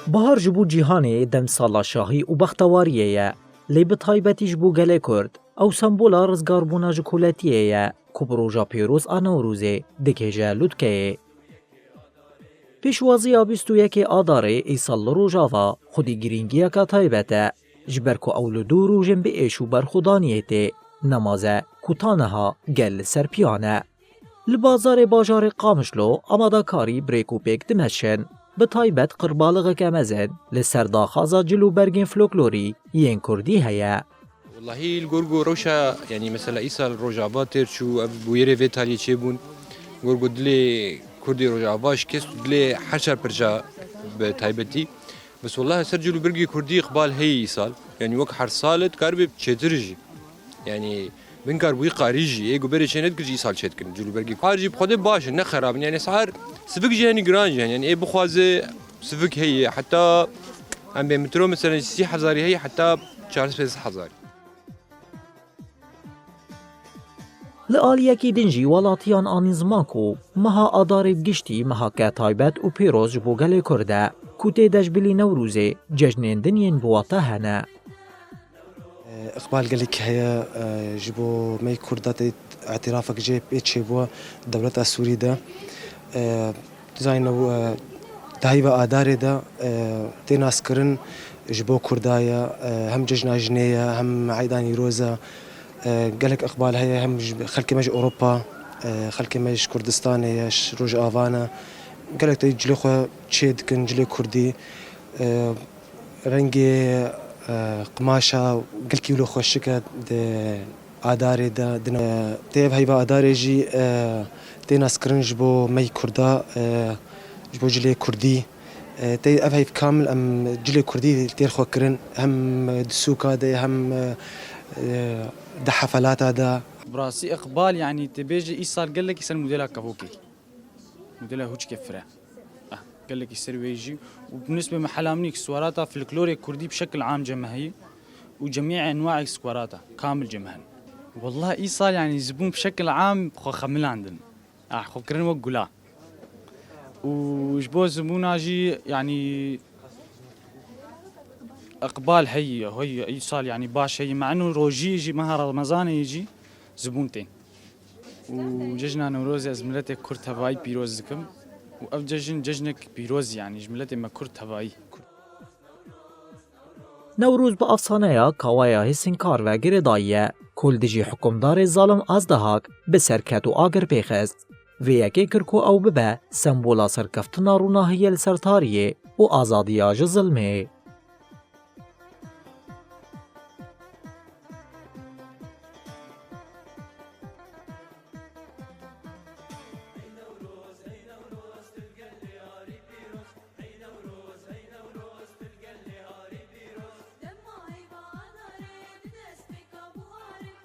بهار جبو جیهانی دم سالا شاهی و بختواریه لی بتایبتیش بو گله کرد او سمبولا رزگاربونا جکولتیه که بروژا پیروز آنوروزه دکیجه لودکه. پیشوازی 21 آداره ایسال روژاوا خودی گرینگیه که تایبته جبر که اولو دو روژن به ایشو برخودانیته نمازه کتانها گل سرپیانه. لبازار باجار قامشلو آماده کاری بریکو پیک دمشن به تایبت قربالغ کمزن لسرداخازا جلو برگین فلوکلوری ین کردی هیا. والله الجورجو روشا يعني مثلا إيسال روجافا ترشو بويري فيتالي تشيبون جورجو دلي كردي روجافاش كيس دلي حشر برجا بتايبتي بس والله سجلوا برجي كردي قبال هي إيسال يعني وك حرصالت كاربي بتشترجي يعني من كاربوي قاريجي ايجو بري شنت كجي إيسال شتكن جلو برجي قارجي بخده باش نخرب يعني سعر سفك جاني جرانج يعني اي بخوازه سفك هي حتى عم بمترو مثلا 6000 هي حتى 4000. لآلیکی دنجی ولاتیان آنی زمان کو مها آداری بگشتی مها که تایبت و پیروز جبو گل کرده کوته دجبلی نوروزه ججنین دنین بواتا هنه. إقبال قالك هي جبو مي كردات اعترافك جيب إتشيبوا الدولة السورية ده ديزاينو تهيبة آداري ده تناس كرن جبو كردايا هم ججنا جنية هم عيداني روزا قالك إقبال هي هم خلكي مج أوروبا خلكي مج كردستان يش روج آفانا قالك تيجي خو تشيد كن جلي كردي رنجي قماشة قلكي له خوشكة د آداري دا دنا تيب هيبا آداري جي تيناس كرن جبو مي كردا جبو جلي كردي تي أفهيف كامل أم جلي كردي تير خو كرن هم دسوكا دا هم ده حفلات هذا براسي إقبال يعني تبيجي إيصال قال لك يصير موديلها كفوكي موديلها هوش كفرة قال لك يصير ويجي وبالنسبة محلامنيك سواراتها فلكلوري كردي بشكل عام جماهي وجميع أنواع سكواراتها كامل جمهن والله إيصال يعني زبون بشكل عام خو خمل عندنا خو كرن وقلا وجبو زبون جي يعني إقبال هي إيصال يعني باش هي مع إنه روجي يجي مها رمضان يجي زبونتين وججنا نوروز زملتي كرت هواي بيروزكم وأفججن ججنك بيروز يعني جملتي ما كرت هواي نوروز با افسانه کاوایا هسینکار و گردایه کل دیجی حکمدار ظالم از دهاک به سرکت و آگر پیخست و یکی کرکو او ببه سمبولا سرکفتنا روناهی السرطاریه و آزادی آج ظلمه.